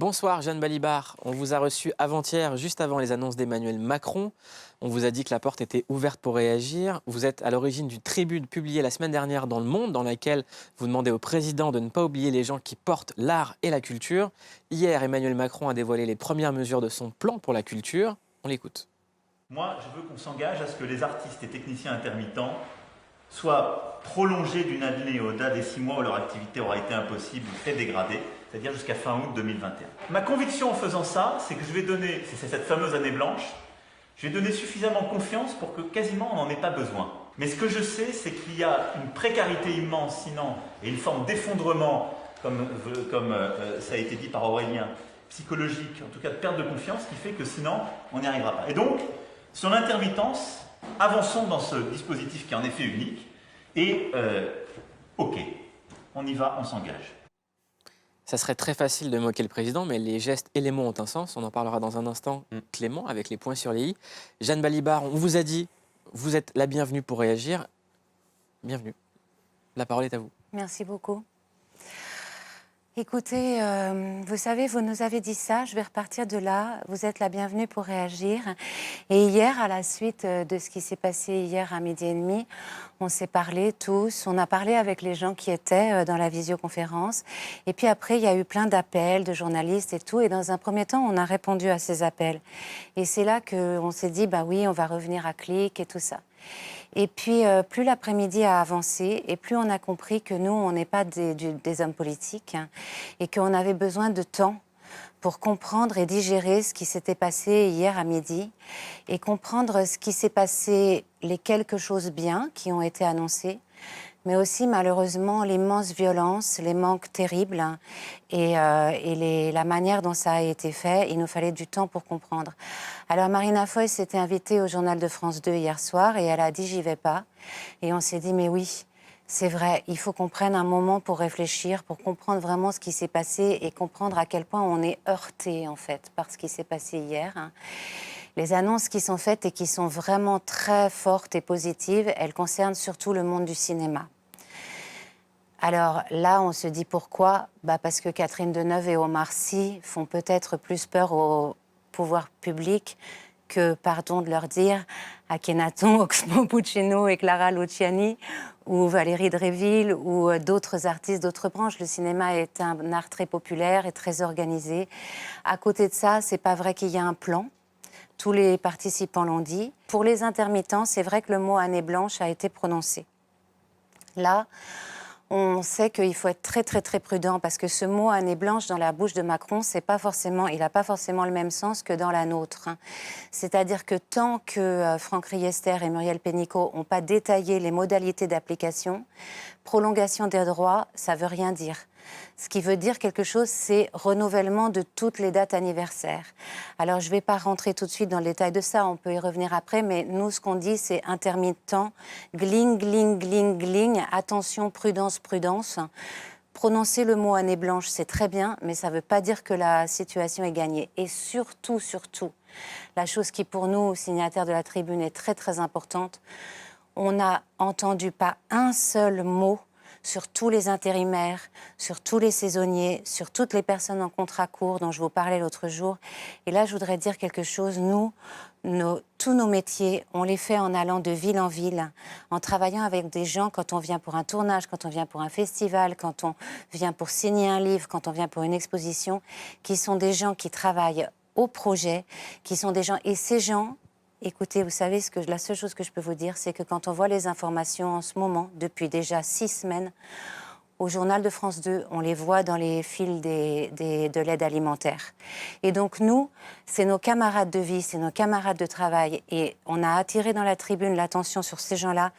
Bonsoir Jeanne Balibar, on vous a reçu avant-hier, juste avant les annonces d'Emmanuel Macron. On vous a dit que la porte était ouverte pour réagir. Vous êtes à l'origine d'une tribune publiée la semaine dernière dans Le Monde, dans laquelle vous demandez au président de ne pas oublier les gens qui portent l'art et la culture. Hier, Emmanuel Macron a dévoilé les premières mesures de son plan pour la culture. On l'écoute. Moi, je veux qu'on s'engage à ce que les artistes et techniciens intermittents soient prolongés d'une année au-delà des 6 mois où leur activité aura été impossible ou très dégradée, c'est-à-dire jusqu'à fin août 2021. Ma conviction en faisant ça, c'est que je vais donner, c'est cette fameuse année blanche, je vais donner suffisamment confiance pour que quasiment on n'en ait pas besoin. Mais ce que je sais, c'est qu'il y a une précarité immense, sinon, et une forme d'effondrement, comme ça a été dit par Aurélien, psychologique, en tout cas de perte de confiance, qui fait que sinon, on n'y arrivera pas. Et donc, sur l'intermittence, avançons dans ce dispositif qui est en effet unique, et ok, on y va, on s'engage. Ça serait très facile de moquer le président, mais les gestes et les mots ont un sens. On en parlera dans un instant, Clément, avec les points sur les i. Jeanne Balibar, on vous a dit, vous êtes la bienvenue pour réagir. Bienvenue. La parole est à vous. Merci beaucoup. Écoutez, vous savez, vous nous avez dit ça, je vais repartir de là. Vous êtes la bienvenue pour réagir. Et hier, à la suite de ce qui s'est passé hier à 12h30, on s'est parlé tous, on a parlé avec les gens qui étaient dans la visioconférence. Et puis après, il y a eu plein d'appels de journalistes et tout. Et dans un premier temps, on a répondu à ces appels. Et c'est là qu'on s'est dit, bah oui, on va revenir à Clic et tout ça. Et puis, plus l'après-midi a avancé et plus on a compris que nous, on n'est pas des hommes politiques et qu'on avait besoin de temps pour comprendre et digérer ce qui s'était passé hier à midi et comprendre ce qui s'est passé, les quelque chose bien qui ont été annoncés, mais aussi malheureusement l'immense violence, les manques terribles et la manière dont ça a été fait. Il nous fallait du temps pour comprendre. Alors Marina Foï s'était invitée au journal de France 2 hier soir et elle a dit « j'y vais pas ». Et on s'est dit « mais oui, c'est vrai, il faut qu'on prenne un moment pour réfléchir, pour comprendre vraiment ce qui s'est passé et comprendre à quel point on est heurté en fait par ce qui s'est passé hier ». Les annonces qui sont faites et qui sont vraiment très fortes et positives, elles concernent surtout le monde du cinéma. Alors là, on se dit pourquoi ? Parce que Catherine Deneuve et Omar Sy font peut-être plus peur au pouvoir public que, pardon de leur dire, Akhenaton, Oxmo Puccino et Clara Luciani ou Valérie Dréville ou d'autres artistes d'autres branches. Le cinéma est un art très populaire et très organisé. À côté de ça, c'est pas vrai qu'il y a un plan. Tous les participants l'ont dit. Pour les intermittents, c'est vrai que le mot année blanche a été prononcé. Là, on sait qu'il faut être très, très, très prudent parce que ce mot année blanche dans la bouche de Macron, c'est pas forcément, il n'a pas forcément le même sens que dans la nôtre. C'est-à-dire que tant que Franck Riester et Muriel Pénicaud n'ont pas détaillé les modalités d'application, prolongation des droits, ça veut rien dire. Ce qui veut dire quelque chose, c'est renouvellement de toutes les dates anniversaires. Alors, je ne vais pas rentrer tout de suite dans le détail de ça, on peut y revenir après, mais nous, ce qu'on dit, c'est intermittent, gling, gling, gling, gling, attention, prudence, prudence. Prononcer le mot année blanche, c'est très bien, mais ça ne veut pas dire que la situation est gagnée. Et surtout, surtout, la chose qui, pour nous, signataires de la tribune, est très, très importante, on n'a entendu pas un seul mot sur tous les intérimaires, sur tous les saisonniers, sur toutes les personnes en contrat court dont je vous parlais l'autre jour. Et là, je voudrais dire quelque chose. Nous, tous nos métiers, on les fait en allant de ville en ville, en travaillant avec des gens quand on vient pour un tournage, quand on vient pour un festival, quand on vient pour signer un livre, quand on vient pour une exposition, qui sont des gens qui travaillent au projet, qui sont des gens... Et ces gens... Écoutez, vous savez, la seule chose que je peux vous dire, c'est que quand on voit les informations en ce moment, depuis déjà 6 semaines, au journal de France 2, on les voit dans les fils de l'aide alimentaire. Et donc nous, c'est nos camarades de vie, c'est nos camarades de travail. Et on a attiré dans la tribune l'attention sur ces gens-là.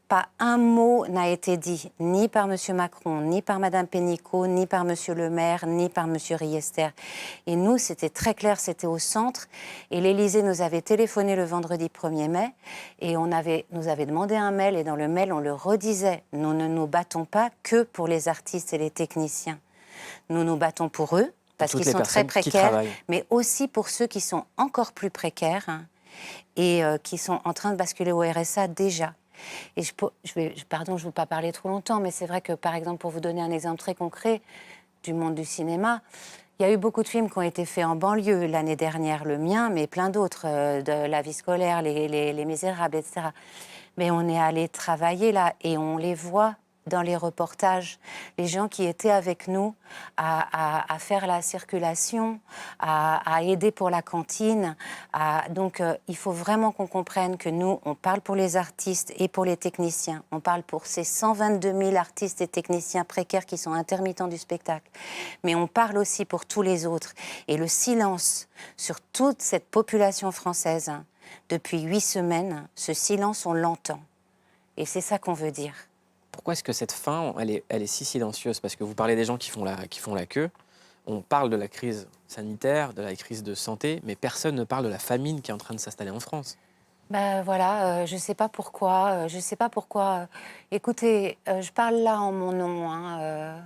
Pas un mot n'a été dit, ni par M. Macron, ni par Mme Pénicaud, ni par M. Le Maire, ni par M. Riester. Et nous, c'était très clair, c'était au centre. Et l'Élysée nous avait téléphoné le vendredi 1er mai. Et nous avait demandé un mail. Et dans le mail, on le redisait. Nous ne nous battons pas que pour les artistes et les techniciens. Nous nous battons pour eux, parce qu'ils sont très précaires, mais aussi pour ceux qui sont encore plus précaires et qui sont en train de basculer au RSA déjà. Et pardon, je ne veux pas parler trop longtemps, mais c'est vrai que, par exemple, pour vous donner un exemple très concret du monde du cinéma, Il y a eu beaucoup de films qui ont été faits en banlieue l'année dernière, le mien, mais plein d'autres, de la vie scolaire, les Misérables, etc. Mais on est allé travailler là et on les voit dans les reportages, les gens qui étaient avec nous à faire la circulation, à aider pour la cantine. Donc, il faut vraiment qu'on comprenne que nous, on parle pour les artistes et pour les techniciens. On parle pour ces 122 000 artistes et techniciens précaires qui sont intermittents du spectacle. Mais on parle aussi pour tous les autres. Et le silence sur toute cette population française, depuis 8 semaines, ce silence, on l'entend. Et c'est ça qu'on veut dire. Pourquoi est-ce que cette fin, elle est si silencieuse? Parce que vous parlez des gens qui font la queue. On parle de la crise sanitaire, de la crise de santé, mais personne ne parle de la famine qui est en train de s'installer en France. Ben voilà, je sais pas pourquoi, je sais pas pourquoi. Écoutez, je parle là en mon nom, hein,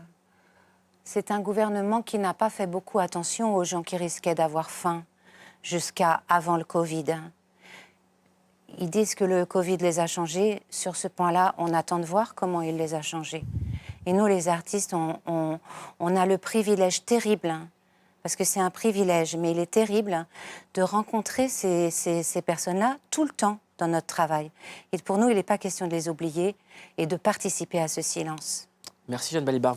c'est un gouvernement qui n'a pas fait beaucoup attention aux gens qui risquaient d'avoir faim jusqu'à avant le Covid. Ils disent que le Covid les a changés. Sur ce point-là, on attend de voir comment il les a changés. Et nous, les artistes, on a le privilège terrible, hein, parce que c'est un privilège, mais il est terrible de rencontrer ces personnes-là tout le temps dans notre travail. Et pour nous, il n'est pas question de les oublier et de participer à ce silence. Merci Jeanne Balibar.